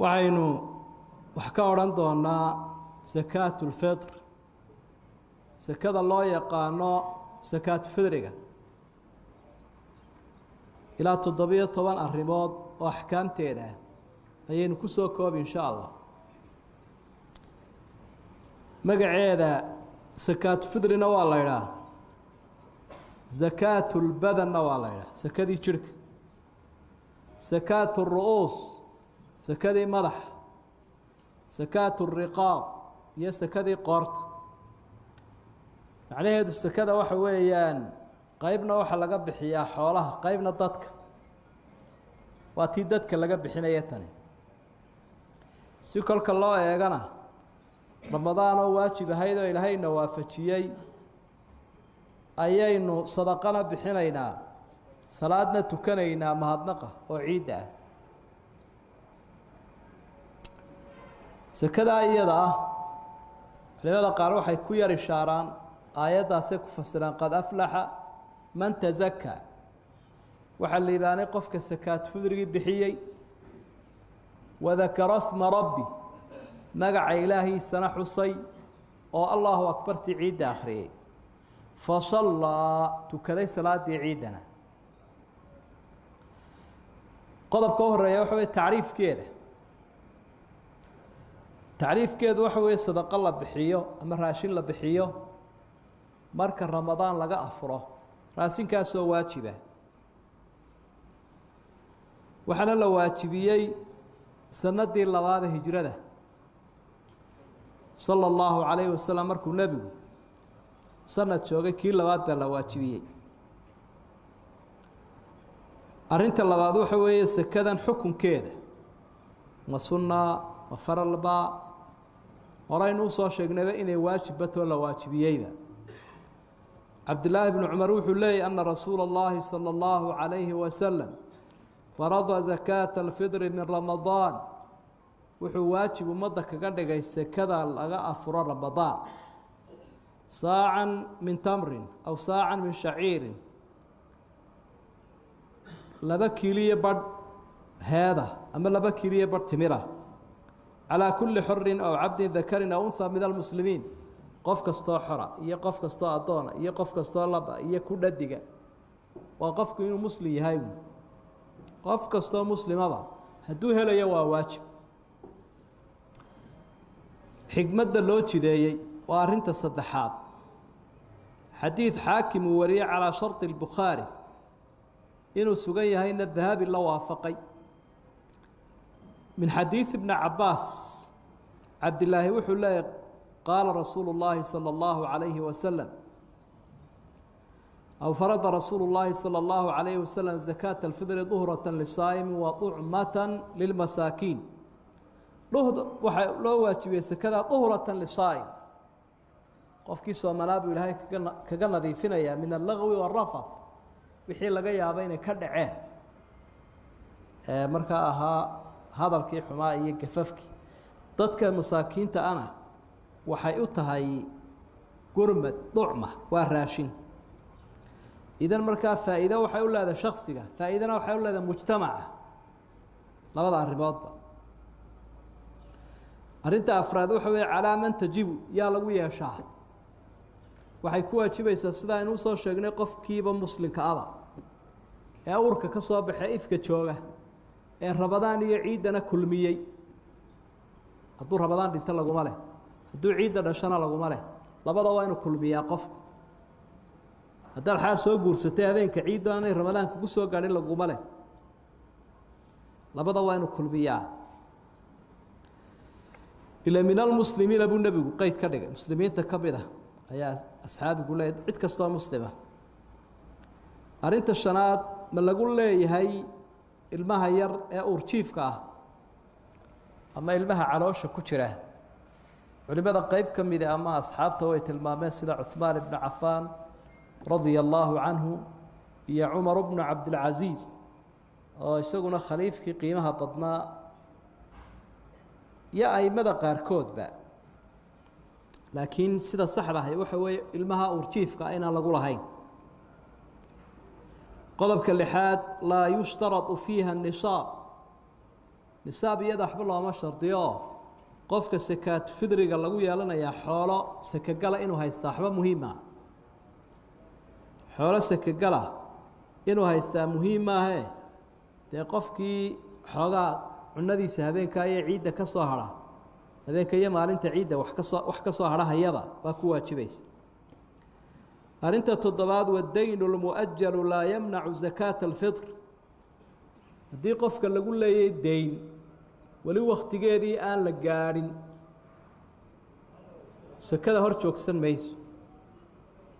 waxaynu wax ka oran doonaa zakaatul fitr sakada loo yaqaano zakaatul fidriga ilaa 17 arrimood oo axkaamteeda ayaynu ku soo koob insha Allah magaceeda zakaatul fidrina waa la yiraahdaa zakaatul badanna waa la yiraahdaa sakadii jirka zakaatul ru'uus sakadii madax zakaatul riqaab iyo sakadii qoorta macnaheedu sakada waxa weeyaan qaybna waxa laga bixiyaa xoolaha qaybna dadka waa tii dadka laga bixinaya tani si kolka loo eegana ramadaan oo waajib ahayd oo ilaahayna waafajiyay ayaynu sadaqana bixinaynaa salaadna tukanaynaa mahadnaqa oo ciid ah sakada iyada ah culimada qaar waxay ku yar ishaaraan aayadaas ku fasiraan qad aflaha man tazakka waxa liibaanay qofka sakaat fidrigi bixiyay wadakara isma rabbi magaca ilaahi sana xusay oo Allahu akbar ciid akhriyay fasalla tukaday salaadii ciidana qodobka horeeya waxa weey taariifkeeda waxa weey sadaqa la bixiyo ama raashin la bixiyo marka ramadaan laga afuro raasinkaas oo waajiba waxana la waajibiyay sanadii labaad hijrada sallallahu alayhi wasallam markuu nabigu sanad joogay kii labaad la waajibiyay arinta labaad waxa weeye sakadan xukunkeeda ma sunna ma faralba horaynu soo sheegnay inay waajibato la waajibiyayba عبد الله بن عمر وحلي أن رسول الله صلى الله عليه وسلم فرض زكاة الفطر من رمضان وحواجب مدك قدق السكذا لغا أفر رمضان صاعا من تمر أو صاعا من شعير لبكي لي برد هذا أما لبكي لي برد تمرة على كل حر أو عبد ذكر أو أنثى من المسلمين qof kasto xora iyo qof kasto adoona iyo qof kasto laba iyo ku dhadiga waa qofku inuu muslim yahay qof kasto muslimaba haduu helayo waa waajib xigmada loo jideeyay waa arinta saddexaad xadiis xaakim wariye ala shart al-bukhari inuu sugan yahay in dhahabi la waafaqay min xadiis ibn abbas abdullah wuxuu leeyahay قال رسول الله صلى الله عليه وسلم أو فرض رسول الله صلى الله عليه وسلم زكاة الفطر ظهرة للصائم وطعمة للمساكين لو واجبية زكاة ظهرة للصائم قف كيسو منابي لهي كقلنا ذيفنا من اللغو والرفض وحين لقيا بين كدعين مركاها هذا الكي حمائي كففك ضدك مساكين أنا waxay u tahay gurmad ducma waa raashin idan marka faa'iido waxay u leedahay shakhsiga faa'iidana waxay u leedahay mujtamaca labada arrimoodba arinta afraad waxa weey calaaman tajibu yaa lagu yeeshaa waxay ku waajibaysaa sida aynu soo sheegnay qofkiiba muslimka ah ee urka ka soo baxay ifka jooga ee Ramadaan iyo ciidana kulmiyay hadduu Ramadaan dhinta laguma leh hadduu ciidda dhashana laguma leh labada waa inuu kulmiyaa qofku haddii xaa soo guursatay habeenka ciidda aanay Ramadaan ku soo gaadhin laguma leh labada waa inuu kulmiyaa ila min almuslimiin abu nabigu qayd ka dhigay muslimiinta kamida ayaa asxaabigu leeyahay cid kasta oo muslima arinta shanaad ma lagu leeyahay ilmaha yar ee urjiifka ah ama ilmaha caloosha ku jira culimada qayb kamid ah ama asxaabta way tilmaameen sida Uthman ibn Affan radiyallahu anhu iyo Umar ibn Abdul Aziz oo isaguna khaliifkii qiimaha badnaa ya aymada qaarkoodba laakiin sida saxda ah waxa weey ilmaha urjiifka ayna lagu lahayn qodobka lixaad la yushtaratu fiha an-nisaab nisaab iyada waxba looma shardiyo qofka sakaat fidriga lagu yeelanayaa xoolo sakagala inuu haystaa waxba muhiim ah xoolo sakagala inuu haystaa muhiim maahe dee qofkii xoogaa cunadiisa habeenka iyo ciidda ka soo hadha habeenka iyo maalinta ciidda wax ka soo hadhahayaba waa ku waajibaysa arrinta toddobaad wadaynu lmu'ajalu laa yamnacu zakaata alfitr haddii qofka lagu leeyay dayn weli wakhtigeedii aan la gaadhin sakada hor joogsan mayso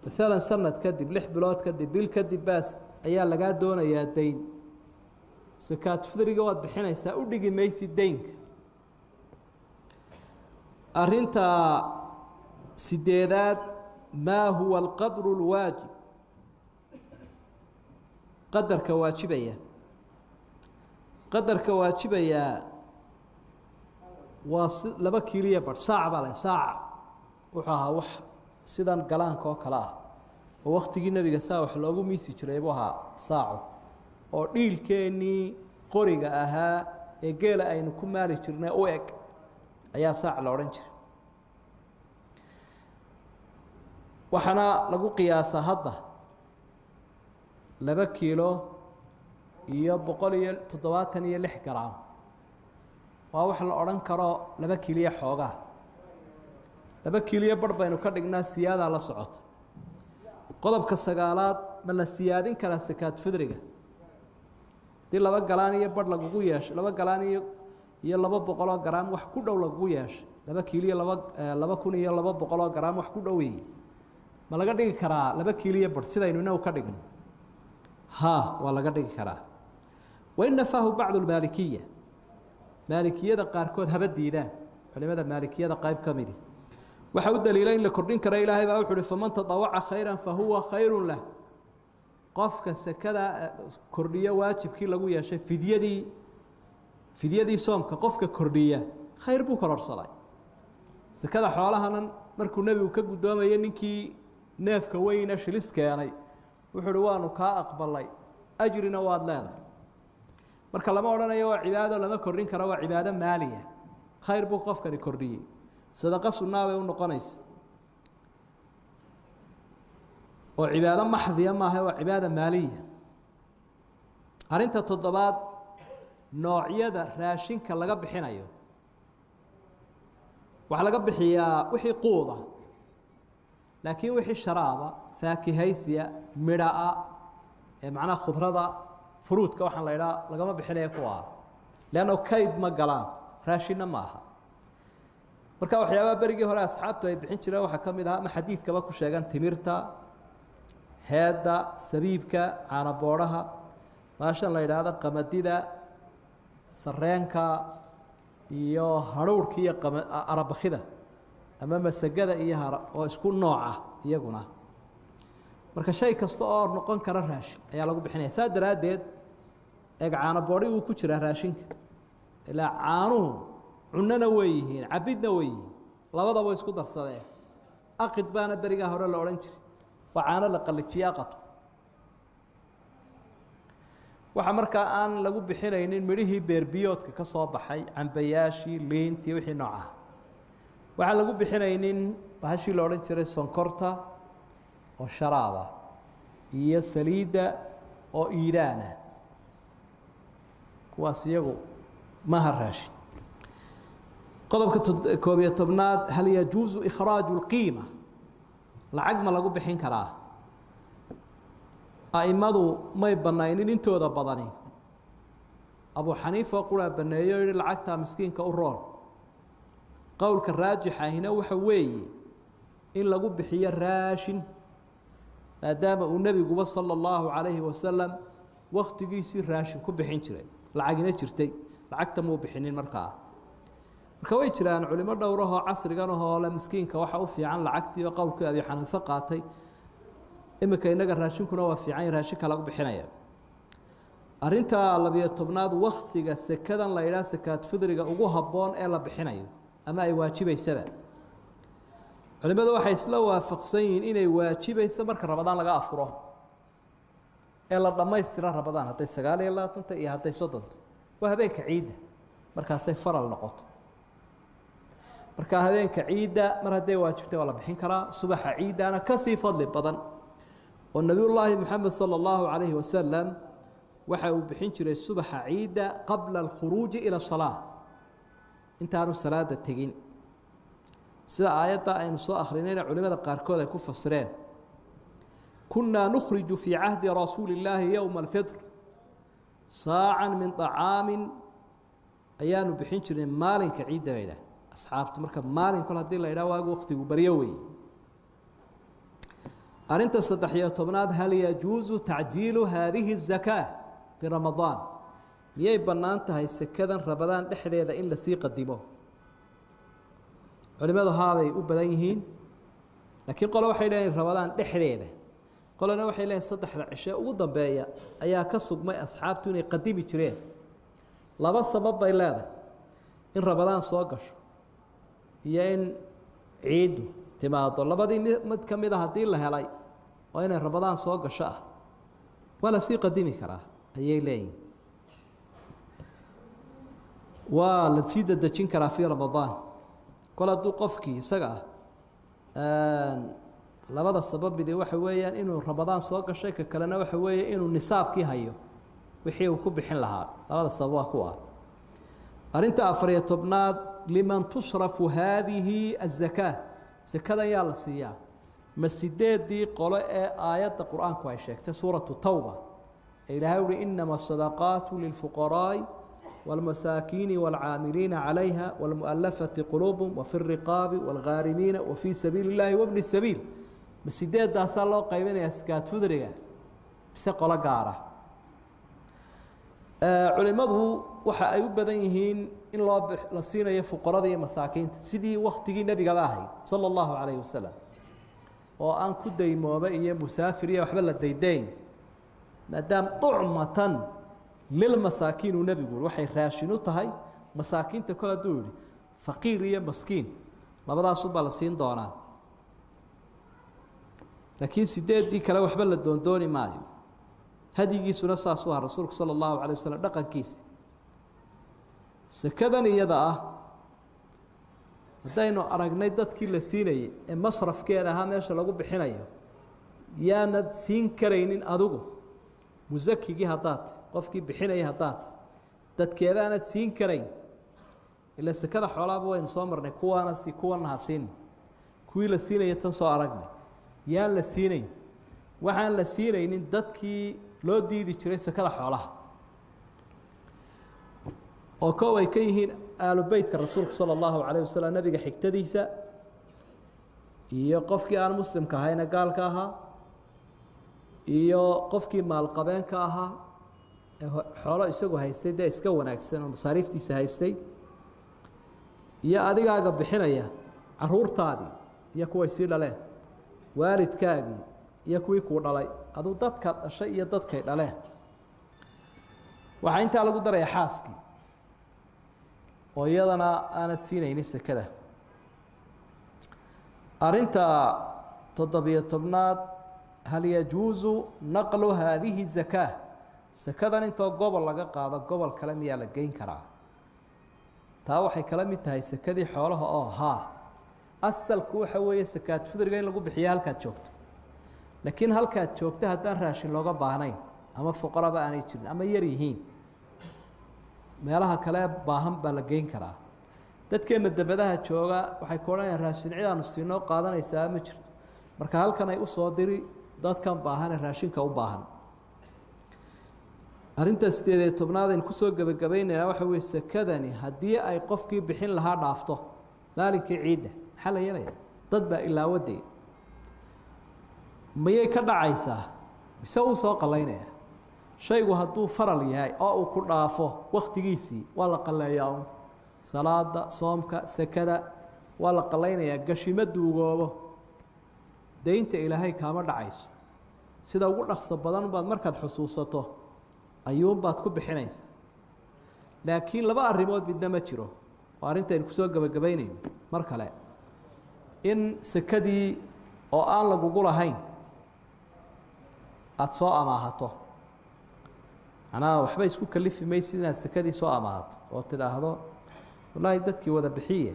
maalan sanad kadib 6 bilood kadib bil kadib baas ayaa lagaa doonayaa dayn sakaat fidriga waad bixinaysaa u dhigi maysid daynka arrinta sideedaad maa huwa alqadru lwaajib qadarka waajibaya qadarka waajibayaa waa 2 kiiliya badh saac baa leh saac wuxuu ahaa wax sidan galaanka oo kale ah oo waktigii nebiga saa wax loogu miisi jiray buu ahaa saaco oo dhiilkeennii qoriga ahaa ee geela aynu ku maali jirnay u eg ayaa saac la odhan jiray waxaana lagu qiyaasaa hadda 2 kiilo iyo 176 garaam waa wax la odhan karo 2 kiiliya xoogaa 2 kiiliya badh baynu ka dhignaa siyaadaa la socota qodobka 9aad ma la siyaadin karaa sakaat fidriga dii 2 galaan iyo badh lagugu yeesho 2 galaan iyo 200 garaam wax ku dhow lagugu yeesho 2 kiiliya 2200 garaam wax ku dhow yihiin ma laga dhigi karaa 2 kiiliya badh sidaynu inagu ka dhigno ها ولا قد كراه وإن فاه بعض المالكية مالكية قاركود هبدي ذا فلماذا مالكية قايب كمدي وحود دليلين لكردين كرا إلهي بأوحد فمن تطوع خيرا فهو خير له قفك سكذا كردية واجب كي لقوا يا شيء في دي صومك قفك كردية خير بكرة صلاة سكذا حوالها مركو النبي وكجو دوما ينكي نافك وين شلسك يعني wuxuu waanu ka aqbalay ajrina waad leedahay marka lama oranayo waa cibaado lama korin karo waa cibaado maaliya khayr buu qofkani kordhiyay sadaqa sunnah way u noqonaysa oo cibaado maxdiya ma aha waa cibaado maaliya arinta toddobaad noocyada raashinka laga bixinayo waxa laga bixiyaa wixii quuda laakiin wixii sharaaba faakihaysiya midhaa ee macnaha khudrada fruudka waxaan la idhaa lagama bixinayo kuwa leanno kayd ma galaan raashinna ma aha marka waxyaabaha berigii hore asxaabtu ay bixin jireen waxaa ka mid ah ama xadiidkaba ku sheegan timirta heedda sabiibka caanaboodhaha baashan la idhaahdo qamadida sarreenka iyo hadhowrka iyo arabakhida ama masagada iyo oo isku nooc ah iyaguna marka shay kasta oo noqon kara raashin ayaa lagu bixinaya saa daraadeed eeg caano boodhi uu ku jira raashinka ilaa caanuhu cunana way yihiin cabidna way yihiin labadaba isku darsadeen aqid baana beriga hore la oran jiray waa caano la qalajiyo aqad waxa markaa aan lagu bixinaynin midhihii beerbiyoodka ka soo baxay cambayaashii liintii wixii nooca waxaan lagu bixinaynin bahashii la odhan jiray sonkorta oo sharaaba iyo saliidda oo iidaana kuwaas iyagu maha raashin qodobka 11aad hal yajuusu ikhraaju lqiima lacag ma lagu bixin karaa a'immadu may bannaynin intooda badani abu xaniifa quraa banneeyo yihi lacagtaa miskiinka u roon qowlka raajixahina waxa weeye in lagu bixiyo raashin maadaama uu nebiguba sala allahu calayhi wasalam wakhtigiisii raashin ku bixin jiray lacagina jirtay lacagta muu bixinin markaa marka way jiraan culimo dhowrahoo casrigan ahoo le miskiinka waxa u fiican lacagtiiba qowlkii abi xaniife qaatay iminka innaga raashinkuna waa fiican raashinka lagu bixinaya arrinta 12aad wakhtiga sekadan la yidhaha sakaat fidriga ugu habboon ee la bixinayo ama ay waajibaysaba culimadu waxay isla waafaqsan yihiin inay waajibayso marka ramadaan laga afuro ee la dhammaystira ramadaan hadday 29 iyo hadday 30 waa habeenka ciidda markaasay faral noqoto marka habeenka ciida mar haday waajibtay wala bixin karaa subaxa ciidana ka sii fadli badan oo nabiyullaahi maxamed sallallahu alayhi wasallam waxa uu bixin jiray subaxa ciida qabla al-khuruuj ila salaah intaanu salaada tagin sida aayada aynu soo akhrinayna culimada qaarkood ay ku fasireen kunna nukhriju fi ahdi rasuulillahi yawm al-fitr sa'an min ta'aamin ayaanu bixin jiray maalinka ciida bayda asxaabtu marka maalin kale hadii la yiraahdo waagu waqtigu bariyo weey arinta 13aad hal yajuuzu ta'jiilu hadhihi az-zakah fi ramadan miyay banaan tahay sakadan rabadaan dhexdeeda in la sii qadimo culimadu haabay u badan yihiin laakiin qolo waxay leeyihiin rabadaan dhexdeeda qolana waxay leeyihiin saddexda cisho ugu dambeeya ayaa ka sugmay asxaabtu inay qadimi jireen laba sabab bay leedahay in rabadaan soo gasho iyo in ciidu timaado labadii mid kamid ah hadii la helay oo inay rabadaan soo gasho ah wala sii qadimi karaa ayay leeyihiin waa la sii dadajin karaa fi ramadaan kala du qofkii isaga labada sababide waxa weeyaan inuu ramadaan soo gashay ka kalena waxa weeye inuu nisaabkii hayo wixii uu ku bixin lahaa labada sabab ku ah arinta 14aad liman tusrafu hadhihi az-zakah zakada yaa la siiyaa masideedii qolo ee aayada quraanku ay sheegtay suuratu tawba ilaahay wuri inma sadaqatu lil fuqaraa والمساكين والعاملين عليها والمؤلفة قلوبهم وفي الرقاب والغارمين وفي سبيل الله وابن السبيل مسيدات داس الله قيمنا يسكات فدريا بس قلا قارة علماءه waxa ay u badan yihiin in la siinayo fuqarada iyo masaakiinta sidii waqtigii nabiga baahay sallallahu alayhi wasallam oo aan ku daymooba iyo musaafir iyo waxba la daydayn maadaam du'matan للمساكين ونبي يقول وحي راشين وتهي مساكين تكل دوري فقير يا مسكين ما بدأ صوب على سين دونان لكن سيدات دي كلا وحبل الدون دوني مايو هذه جيس ونسى سوها الرسول صلى الله عليه وسلم دقن كيس سكذني يدا هداينو أرجني دت كل سيني المصرف كذا هم يش لقوا بحنايا يا ند سين كرينين أدوجو مزكي هدات qofkii bixinaya hadaad dadkeedana siin karay ila sakada xoolaaba way soo marnay kuwaana si kuwana siin kuwii la siinay tan soo aragnay yaa la siinay waxaan la siinaynin dadkii loo diidi jiray sakada xoolaha oo koow ay ka yihiin aalu beydka rasuulka sallallahu alayhi wasallam nabiga xigtadiisa iyo qofkii aan muslimka ahayna gaalka ahaa iyo qofkii maal qabeenka ahaa xoolo isagu haystay da iska wanaagsan oo masaariiftiisa haystay iyo adigaaga bixinaya caruurtaadii iyo kuwa sii dhaleen waalidkaagii iyo kuwii ku dhalay adu dadka dhashay iyo dadkay dhaleen waxa inta lagu daray xaaski oo iyadana aanad siinaynin sakada arinta 17aad hal yajuuzu naqlu hadhihi zakah sakadan intoo gobol laga qaado gobol kale miyaa la geyn karaa taa waxay kala mid tahay sakadii xoolaha oo haa asalku waxa weeye sakaad fidriga in lagu bixiyo halkaad joogto laakiin halkaad joogto haddaan raashin looga baahnayn ama fuqaraba aanay jirin ama yar yihiin meelaha kale baahan baa la geyn karaa dadkeena dabadaha jooga waxay ku odhanayaan raashin cidaanu siinoo qaadanaysaa ma jirto marka halkan ay u soo diri dadkan baahan ee raashinka u baahan arinta 18aad in ku soo gabagabaynaa waxa weey sakadani hadii ay qofkii bixin lahaa dhaafto maalinkii ciida xal yeelaya dad baa ilaa waday miyay ka dhacaysaa mise uu soo qalaynaya shaygu hadduu faral yahay oo uu ku dhaafo waqtigiisii waa la qalayaa salaada soomka sakada waa la qalaynaya gashima duugoobo deynta ilaahay kaama dhacayso sida ugu dhaqso badan baad markaad xusuusato ayuun baad ku bixinaysaa laakiin laba arrimood midna ma jiro oo arrintan ku soo gabagabaynayno mar kale in sakadii oo aan lagugu lahayn aad soo amaahato أنا وحبا يسكو كلفي ميسين السكدي سو أمهات وتلاحظوا والله دتكي وذا بحية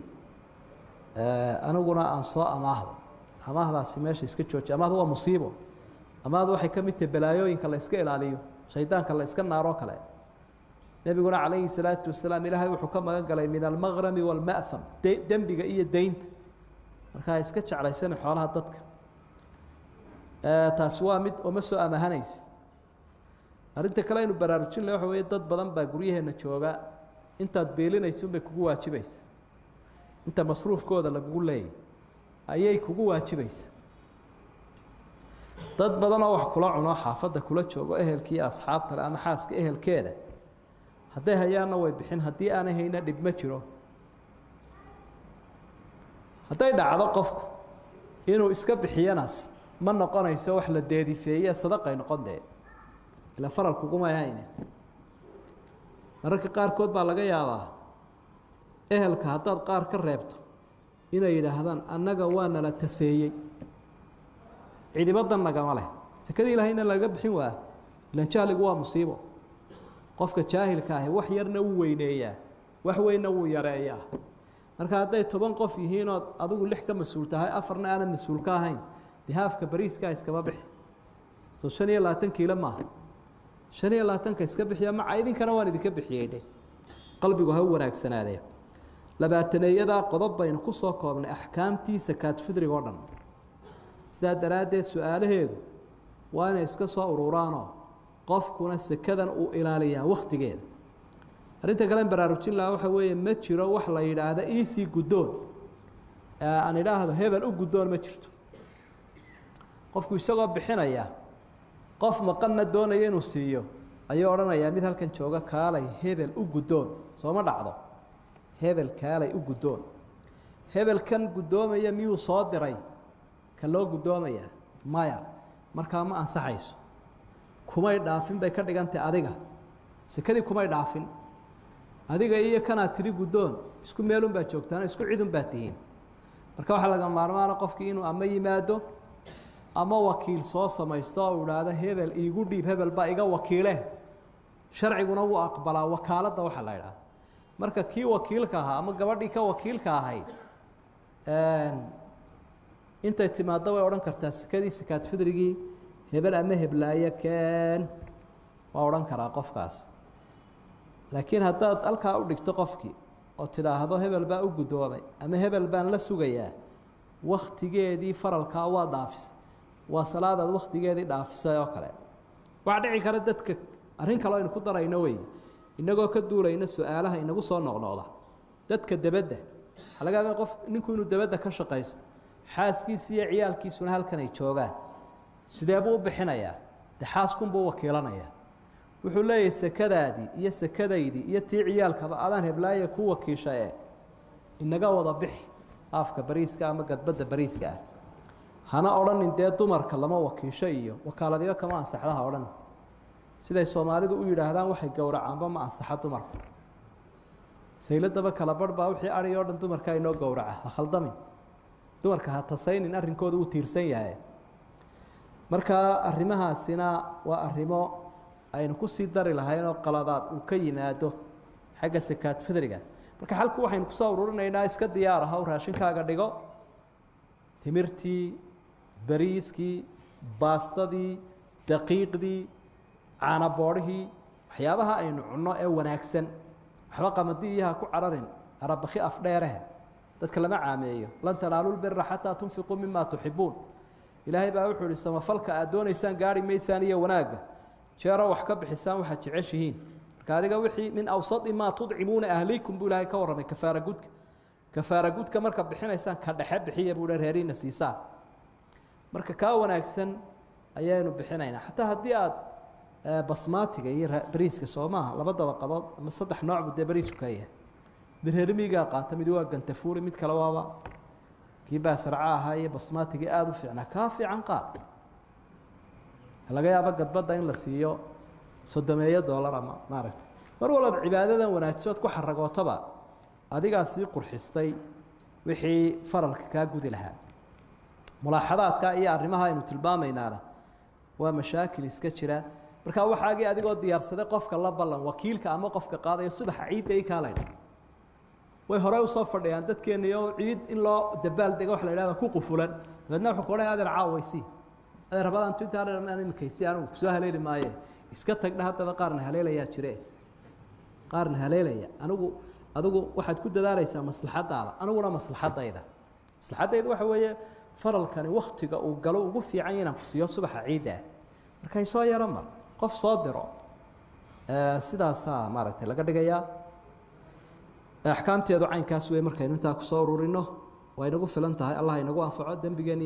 أنا قلنا أن سو أمهات سماش يسكتشوش أمهات هو مصيبة أمهات واحد كم يتبلايو إن كلا يسكيل عليه شيطان كلا يسكن نارو كلا النبي قلنا عليه الصلاة والسلام إلهي وحكم قال من المغرم والمأثم دنبي إيه الدين marka iska jeclaysan xoolaha dadka taas waa mid oo ma soo amahanays arinta kale inuu baraarujin leh waxa weeye dad badan baa guryaheena jooga intaad beelinayso bay kugu waajibaysa inta masruufkooda lagu leeyahay ayay kugu waajibaysa dad badan oo wax kula cuno xaafada kula joogo ehelkii asxaabta ama xaaska ehelkeeda haday hayaana way bixin hadii aan hayna dhib ma jiro hadday dhacdo qofku inuu iska bixiyanaas ma noqonayso wax la deedifeeyay sadaqay noqonday ila faral kugu ma yahay mararka qaar kood baa laga yaabaa ehelka haddaad qaar ka reebto inay yiraahdaan annaga waa nala taseeyay ciidibadan nagama leh sakadii ilaahayna laga bixin waa ilan jahligu waa musiibo qofka jaahilka ah wax yarna uu weyneeyaa wax weyna uu yareeyaa marka hadday 10 qof yihiin oo adigu 6 ka mas'uul tahay afarna aanad mas'uul ka ahayn dihaafka bariiska iskaba bixi soo 25 kiilo ma 25 ka iska bixiya ma caydin kana waan idinka bixiyay qalbigu ha wanaagsanaadee labaatanayada qodob baynu ku soo koobnay ahkaamtii sakaat fidriga oo dhan sidaa daraadeed su'aalaheedu waa inay iska soo ururaan qofkuna sakadan uu ilaaliyaa waqtigeeda arinta kale baraarujin la waxa weeye ma jiro wax la yiraahdo easy gudoon aan ilaahdo hebel u gudoon ma jirto qofku isagoo bixinaya qof maqanna doonaya inuu siiyo ayuu oranayaa mid halkan jooga kaalay hebel u gudoon soo ma dhacdo hebel kaalay u gudoon hebel kan gudoomaya miyuu soo diray ka loo gudoomaya maya markaa ma ansaxayso kumay dhaafin bay ka dhigantay adiga sakadii kumay dhaafin adiga iyo kana tiri gudoon isku meelun baa joogtaan isku ciidun baa tihiin marka waxa laga maarmaana qofkii inuu ama yimaado ama wakiil soo samaysto oo ulaada hebel iigu dhiib hebel baa iga wakiile sharciguna wuu aqbalaa wakaalada waxa la yiraahdo marka kii wakiilka ahaa ama gabadhii ka wakiilka ahayd intay timaado way oran kartaa sakadii sakaat fidrigii hebel ama heblaaya keen waa oran karaa qofkaas laakiin haddaad halkaa u dhigto qofkii oo tidhaahdo hebel baa u gudoomay ama hebel baan la sugayaa waqtigeedii faralkaa waa dhaafis waa salaadaad waqtigeedii dhaafisay oo kale waxa dhici kara dadka arrin kale aynu ku darayno way inagoo ka duulayna su'aalaha inagu soo noqnoqda dadka dabadda laga yaabaa qof ninku inuu dabadda ka shaqaysto xaaskiisa iyo ciyaalkiisuna halkan ay joogaan sidee buu u bixinayaa xaaskun buu wakiilanayaa wuxuu leeyahay sakadaadii iyo sakadaydii iyo tii ciyaalkaba adaan heblaaya ku wakiishay inaga wada bixi afka bariiska ama gadbada bariiska hana odhanin dee dumarka lama wakiisho iyo wakaaladiyo kama ansaxdaha odhan siday Soomaalidu u yiraahdaan waxay gowracaanba ma ansaxa dumarka sayladaba kala barbaa wixii ariyo dhan dumarka ay noo gowraca ha khaldamin dumarka ha tasaynin arrinkooda uu tiirsan yahay marka arrimahaasina waa arrimo aynu ku sii dari lahayn oo qaladaad uu ka yimaado xagga sakaat fidriga marka halku waxaynu ku soo ururinaynaa iska diyaar ah oo raashinkaaga dhigo timirtii bariiskii baastadii daqiiqdii caana boorihii waxyaabaha aynu cunno ee wanaagsan waxba qamadiyaha ku cararin arabakhi afdheeraha dadka lama caameeyo lan tanaalul birra hatta tunfiqu mimma tuhibbuun ilaahay baa wuxuu yiri samafalka aad doonaysaan gaari meysaan iyo wanaaga jeero wax ka bixisaan waxa jeceshihiin marka adiga wixii min awsad ma tudcimuuna ahliikum buu ilaahay ka waramay kafaara gudka marka bixinaysaan ka dhaxe bixiya buu reerina siisaa marka ka wanaagsan ayaanu bixinaynaa hatta hadii aad basmaatiga iyo bariiska Soomaha laba dabaqadood ama saddex nooc buu bariisku ka yahay dirheermiga qaata mid waa gantafuuri mid kale waaba kiiba sarcaaha iyo basmaatiga aad u fiicna ka fiican qaad laga yaabo gadbada in la siiyo $300 ama maaragtay mar walba cibaadadan wanaagsan ku xaragootaba adiga si qurxistay wixii faralka ka gudi lahaa mulaaxadaadka iyo arrimaha aynu tilmaamaynaana waa mashaakil iska jira markaa waxaagii adigoo diyaarsaday qofka la ballan wakiilka ama qofka qaadaya subaxa ciidda ii kaalaydha way hore usoo fadhiyaan dadkeena iyo ciid in loo dabaal dego wax la yidhahda ku qufulan dabeedna wuxuu ku odhanaya adeer caawaysi adeer rabadaan intaan imikaysi anigu kusoo haleeli maaye iska tagdha haddaba qaarna haleelayaa jire qaarna haleelaya adigu waxaad ku dadaalaysaa maslaxadaada aniguna maslaxadayda maslaxadaydu waxa weeye faralkani waktiga uu galo ugu fiican inaan ku siiyo subaxa ciidda ah markay soo yaro mar qof soo diro sidaasaa maaragtay laga dhigayaa axkaamteedu caynkaas wey markaynu intaa kusoo ururino way nagu filan tahay allah inagu anfaco dembigeena